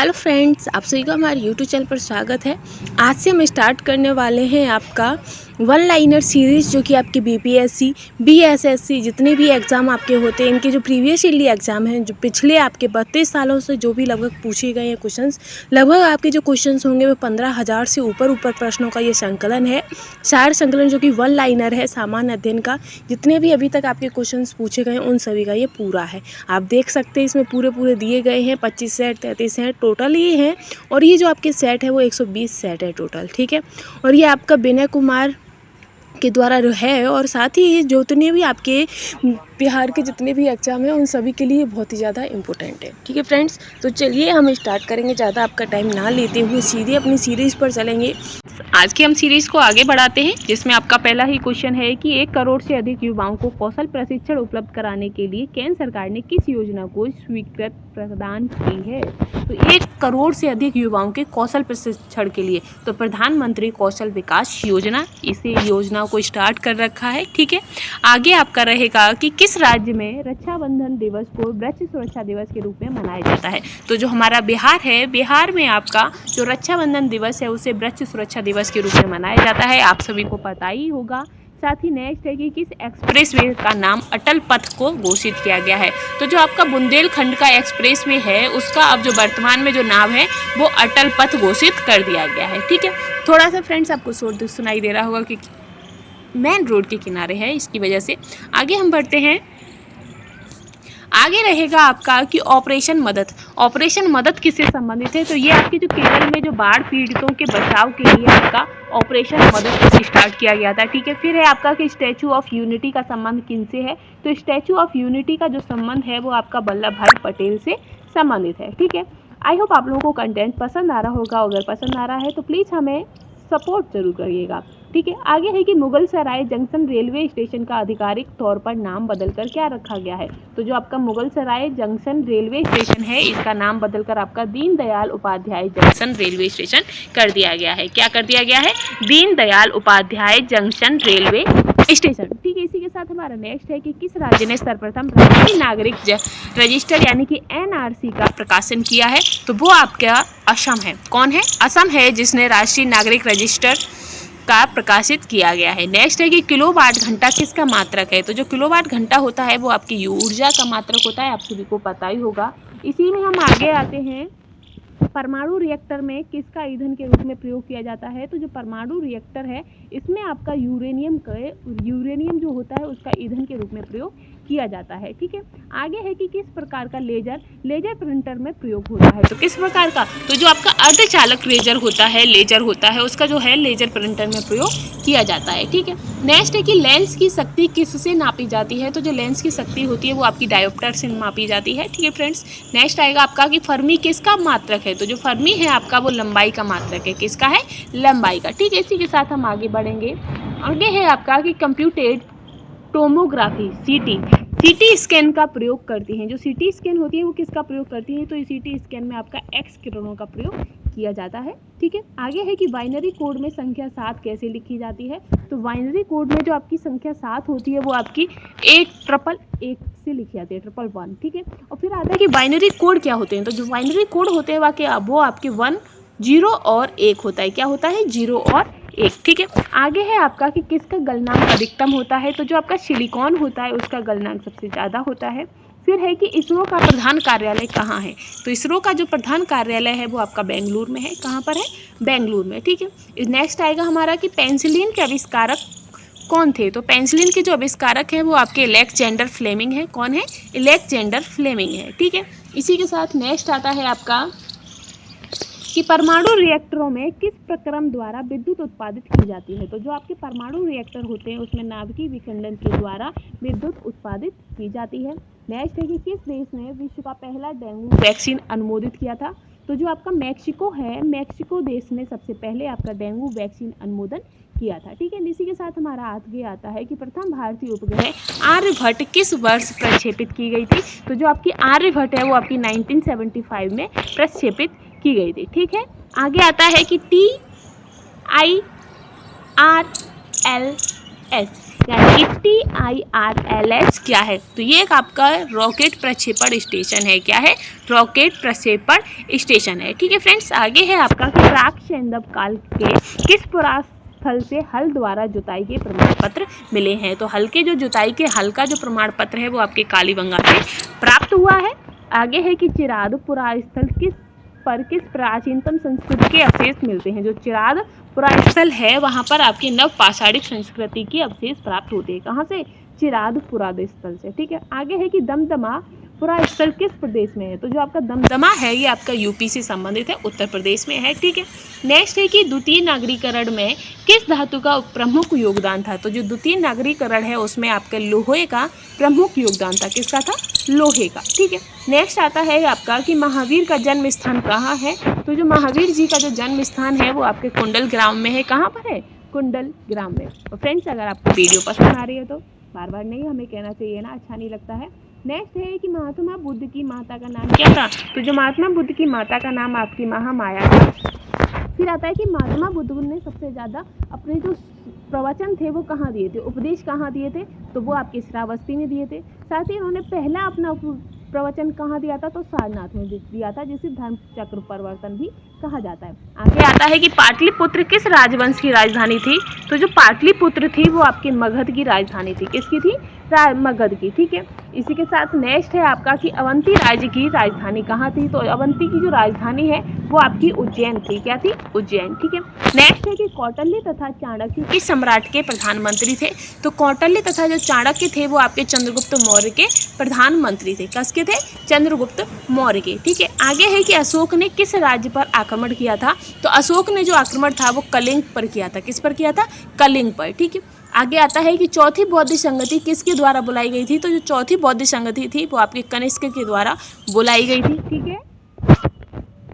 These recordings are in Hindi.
हेलो फ्रेंड्स, आप सभी का हमारे यूट्यूब चैनल पर स्वागत है। आज से हम स्टार्ट करने वाले हैं आपका वन लाइनर सीरीज़, जो कि आपके बीपीएससी, बीएसएससी जितने भी एग्ज़ाम आपके होते हैं, इनके जो प्रीवियस ईयरली एग्ज़ाम हैं, जो पिछले आपके 32 सालों से जो भी लगभग पूछे गए हैं क्वेश्चंस, लगभग आपके जो क्वेश्चंस होंगे वो 15,000 से ऊपर प्रश्नों का ये संकलन है। 4 संकलन जो कि वन लाइनर है सामान्य अध्ययन का। जितने भी अभी तक आपके क्वेश्चंस पूछे गए हैं उन सभी का ये पूरा है। आप देख सकते हैं इसमें पूरे दिए गए हैं। 25 सेट 33 सेट टोटल ये हैं, और ये जो आपके सेट है वो 120 सेट है टोटल, ठीक है। और ये आपका विनय कुमार के द्वारा है, और साथ ही ये जितने भी आपके बिहार के जितने भी एग्ज़ाम हैं उन सभी के लिए बहुत ही ज़्यादा इम्पोर्टेंट है, ठीक है फ्रेंड्स। तो चलिए हम स्टार्ट करेंगे, ज़्यादा आपका टाइम ना लेते हुए सीधे अपनी सीरीज़ पर चलेंगे। आज की हम सीरीज को आगे बढ़ाते हैं, जिसमें आपका पहला ही क्वेश्चन है कि 1 करोड़ से अधिक युवाओं को कौशल प्रशिक्षण उपलब्ध कराने के लिए केंद्र सरकार ने किस योजना को स्वीकृति प्रदान की है। तो 1 करोड़ से अधिक युवाओं के कौशल प्रशिक्षण के लिए तो प्रधानमंत्री कौशल विकास योजना, इसे योजना को स्टार्ट कर रखा है, ठीक है। आगे आपका रहेगा कि किस राज्य में रक्षाबंधन दिवस को वृक्ष सुरक्षा दिवस के रूप में मनाया जाता है। तो जो हमारा बिहार है, बिहार में आपका जो रक्षाबंधन दिवस है उसे वृक्ष सुरक्षा दिवस के रूप में मनाया जाता है, आप सभी को पता ही होगा। साथ ही नेक्स्ट है कि किस एक्सप्रेसवे का नाम अटल पथ को घोषित किया गया है। तो जो आपका बुंदेलखंड का एक्सप्रेसवे है उसका अब जो वर्तमान में जो नाम है वो अटल पथ घोषित कर दिया गया है, ठीक है। थोड़ा सा फ्रेंड्स आपको शोर सुनाई दे रहा होगा कि मेन रोड के किनारे है, इसकी वजह से। आगे हम बढ़ते हैं। आगे रहेगा आपका कि ऑपरेशन मदद। ऑपरेशन मदद किससे संबंधित है। तो ये आपके जो केरल में जो बाढ़ पीड़ितों के बचाव के लिए आपका ऑपरेशन मदद से स्टार्ट किया गया था, ठीक है। फिर है आपका कि स्टैचू ऑफ यूनिटी का संबंध किनसे है। तो स्टैचू ऑफ यूनिटी का जो संबंध है वो आपका वल्लभ भाई पटेल से संबंधित है, ठीक है। आई होप आप लोगों को कंटेंट पसंद आ रहा होगा। अगर पसंद आ रहा है तो प्लीज़ हमें सपोर्ट जरूर करिएगा, ठीक है। आगे है कि Mughal Sarai junction railway station का आधिकारिक तौर पर नाम बदलकर क्या रखा गया है। तो जो आपका Mughal Sarai junction railway station है इसका नाम बदलकर आपका Deendayal Upadhyay junction railway station कर दिया गया है। क्या कर दिया गया है? Deendayal Upadhyay junction railway station, ठीक है। इसी के साथ हमारा नेक्स्ट है कि किस राज्य ने सर्वप्रथम राष्ट्रीय नागरिक रजिस्टर यानी कि एनआरसी का प्रकाशन किया है। तो वो आपका असम है। कौन है? असम है, जिसने राष्ट्रीय नागरिक रजिस्टर का प्रकाशित किया गया है। नेक्स्ट है कि किलोवाट घंटा किसका मात्रक है। तो जो किलोवाट घंटा होता है वो आपकी ऊर्जा का मात्रक होता है, आप सभी को पता ही होगा। इसी में हम आगे आते हैं, परमाणु रिएक्टर में किसका ईंधन के रूप में प्रयोग किया जाता है। तो जो परमाणु रिएक्टर है इसमें आपका यूरेनियम जो होता है उसका ईंधन के रूप में प्रयोग किया जाता है, ठीक है। आगे है कि किस प्रकार का लेजर प्रिंटर में प्रयोग होता है। तो किस प्रकार का? तो जो आपका अर्धचालक लेजर होता है उसका जो है लेजर प्रिंटर में प्रयोग किया जाता है, ठीक है। नेक्स्ट है कि लेंस की शक्ति किससे नापी जाती है। तो जो लेंस की शक्ति होती है वो आपकी डायोप्टर से मापी जाती है, ठीक है फ्रेंड्स। नेक्स्ट आएगा आपका कि फर्मी किसका मात्रक है। तो जो फर्मी है आपका वो लंबाई का मात्रक है। किसका है? लंबाई का, ठीक है। इसी के साथ हम आगे बढ़ेंगे। आगे है आपका कि कंप्यूटेड टोमोग्राफी सीटी स्कैन का प्रयोग करती हैं। जो सीटी स्कैन होती है वो किसका प्रयोग करती है। तो इस सीटी स्कैन में आपका एक्स किरणों का प्रयोग किया जाता है, ठीक है। आगे है कि बाइनरी कोड में संख्या 7 कैसे लिखी जाती है। तो बाइनरी कोड में जो आपकी संख्या 7 होती है वो आपकी 111 से लिखी जाती है, 111, ठीक है। और फिर आता है कि बाइनरी कोड क्या होते हैं। तो जो बाइनरी कोड होते हैं वो आपके 1 0 और 1 होता है। क्या होता है? 0 और 1, ठीक है। आगे है आपका कि किसका गलनांक अधिकतम होता है। तो जो आपका सिलिकॉन होता है उसका गलनांक सबसे ज़्यादा होता है। फिर है कि इसरो का प्रधान कार्यालय कहाँ है। तो इसरो का जो प्रधान कार्यालय है वो आपका बेंगलुरु में है। कहाँ पर है? बेंगलुरु में, ठीक है। नेक्स्ट आएगा हमारा कि पेंसिलिन के आविष्कारक कौन थे। तो पेंसिलिन के जो आविष्कारक हैं वो आपके अलेक्जेंडर फ्लेमिंग है। कौन है? अलेक्जेंडर फ्लेमिंग है, ठीक है। इसी के साथ नेक्स्ट आता है आपका कि परमाणु रिएक्टरों में किस प्रक्रम द्वारा विद्युत उत्पादित की जाती है। तो जो आपके परमाणु रिएक्टर होते हैं उसमें नाभिकीय विखंडन के द्वारा विद्युत उत्पादित की जाती है। नेक्स्ट है कि किस देश ने विश्व का पहला डेंगू वैक्सीन अनुमोदित किया था। तो जो आपका मैक्सिको है, मैक्सिको देश ने सबसे पहले आपका डेंगू वैक्सीन अनुमोदन किया था, ठीक है। इसी के साथ हमारा आगे आता है कि प्रथम भारतीय उपग्रह आर्यभट्ट किस वर्ष प्रक्षेपित की गई थी। तो जो आपकी आर्यभट्ट है वो आपकी 1975 में प्रक्षेपित की गई थी, ठीक है। आगे आता है कि TIRLS क्या है कि TIRLS क्या है, तो ये एक आपका रॉकेट प्रक्षेपण स्टेशन है। क्या है? रॉकेट प्रक्षेपण स्टेशन है। ठीक है फ्रेंड्स, आगे है आपका कि प्राक सैंधव काल के किस स्थल से हल द्वारा जुताई के प्रमाण पत्र मिले हैं, तो हल के जो जुताई के हल का जो प्रमाण पत्र है वो आपके कालीबंगा से प्राप्त हुआ है। आगे है कि चिरादपुरा स्थल किस प्राचीनतम संस्कृति के अवशेष मिलते हैं, जो चिरादपुरा स्थल है वहाँ पर आपकी नव पाषाणिक संस्कृति के अवशेष प्राप्त होते हैं। कहाँ से? चिरादपुरा स्थल से। ठीक है, आगे है कि दमदमापुरा स्थल किस प्रदेश में है, तो जो आपका दमदमा है ये आपका यूपी से संबंधित है, उत्तर प्रदेश में है। ठीक है, नेक्स्ट है कि द्वितीय नागरीकरण में किस धातु का प्रमुख योगदान था, तो जो द्वितीय नागरीकरण है उसमें आपके लोहे का प्रमुख योगदान था। किसका था? लोहे का। ठीक है, नेक्स्ट आता है आपका कि महावीर का जन्म स्थान कहाँ है, तो जो महावीर जी का जो जन्म स्थान है वो आपके कुंडल ग्राम में है। कहाँ पर है? कुंडल ग्राम में। तो फ्रेंड्स, अगर आपको वीडियो पसंद आ रही है तो बार बार नहीं हमें कहना चाहिए ना, अच्छा नहीं लगता है। नेक्स्ट है कि महात्मा बुद्ध की माता का नाम क्या था, तो जो महात्मा बुद्ध की माता का नाम आपकी महामाया था। फिर आता है कि महात्मा बुद्ध ने सबसे ज़्यादा अपने जो प्रवचन थे वो कहाँ दिए थे, उपदेश कहाँ दिए थे, तो वो आपके श्रावस्ती में दिए थे। साथ ही उन्होंने पहला अपना प्रवचन कहाँ दिया था, तो सारनाथ में दिया था, जिसे धर्म चक्र परिवर्तन भी कहा जाता है। आगे आता है कि पाटलिपुत्र किस राजवंश की राजधानी थी, तो जो पाटलिपुत्र थी वो आपके मगध की राजधानी थी। किसकी थी? मगध की। ठीक है, इसी के साथ नेक्स्ट है आपका कि अवंती राज्य की राजधानी कहाँ थी, तो अवंती की जो राजधानी है वो आपकी उज्जैन थी। क्या थी? उज्जैन। ठीक है, नेक्स्ट है कि कौटिल्य तथा चाणक्य किस सम्राट के प्रधानमंत्री थे, तो कौटिल्य तथा जो चाणक्य थे वो आपके चंद्रगुप्त मौर्य के प्रधानमंत्री थे। किसके थे? चंद्रगुप्त मौर्य के। ठीक है, आगे है कि अशोक ने किस राज्य पर आक्रमण किया था, तो अशोक ने जो आक्रमण था वो कलिंग पर किया था। किस पर किया था? कलिंग पर। ठीक है, आगे आता है कि चौथी बौद्ध संगति किसके द्वारा बुलाई गई थी, तो जो चौथी बौद्ध संगति थी वो आपके कनिष्क के द्वारा बुलाई गई थी। ठीक है,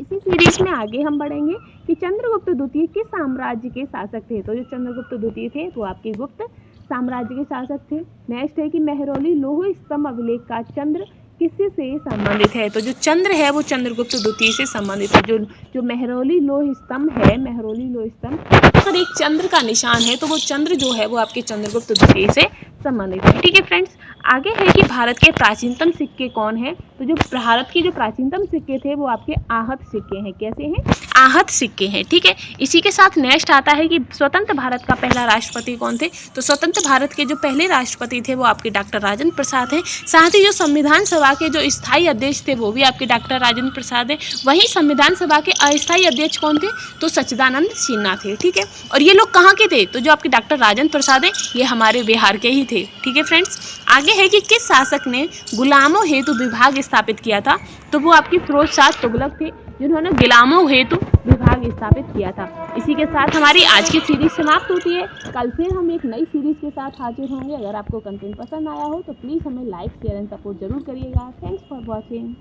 इसी सीरीज में आगे हम बढ़ेंगे कि चंद्रगुप्त द्वितीय किस साम्राज्य के शासक थे, तो जो चंद्रगुप्त द्वितीय थे वो आपके गुप्त साम्राज्य के शासक थे। नेक्स्ट है कि मेहरौली लौह स्तंभ अभिलेख का चंद्र किससे से संबंधित है, तो जो चंद्र है वो चंद्रगुप्त द्वितीय से संबंधित है। जो मेहरौली लौह स्तंभ है, मेहरौली लौह स्तंभ अगर एक चंद्र का निशान है तो वो चंद्र जो है वो आपके चंद्रगुप्त द्वितीय से संबंधित है। ठीक है फ्रेंड्स, आगे है कि भारत के प्राचीनतम सिक्के कौन है, तो जो भारत के जो प्राचीनतम सिक्के थे वो आपके आहत सिक्के हैं। कैसे हैं? आहत सिक्के हैं। ठीक है, इसी के साथ नेक्स्ट आता है कि स्वतंत्र भारत का पहला राष्ट्रपति कौन थे, तो स्वतंत्र भारत के जो पहले राष्ट्रपति थे वो आपके डॉक्टर राजेंद्र प्रसाद हैं। साथ ही जो संविधान सभा के जो स्थायी अध्यक्ष थे वो भी आपके डॉक्टर राजेंद्र प्रसाद हैं। वहीं संविधान सभा के अस्थायी अध्यक्ष कौन थे, तो सच्चिदानंद सिन्हा थे। ठीक है, और ये लोग कहाँ के थे, तो जो आपके डॉक्टर राजेंद्र प्रसाद हैं ये हमारे बिहार के ही थे। ठीक है फ्रेंड्स, आगे है कि किस शासक ने गुलामों हेतु विभाग स्थापित किया था, तो वो आपकी फिरोज शाह तुगलक थे जिन्होंने गुलामों हेतु विभाग स्थापित किया था। इसी के साथ हमारी आज की सीरीज समाप्त होती है। कल फिर हम एक नई सीरीज के साथ हाजिर होंगे। अगर आपको कंटेंट पसंद आया हो तो प्लीज़ हमें लाइक शेयर एंड सपोर्ट जरूर करिएगा। Thanks for watching.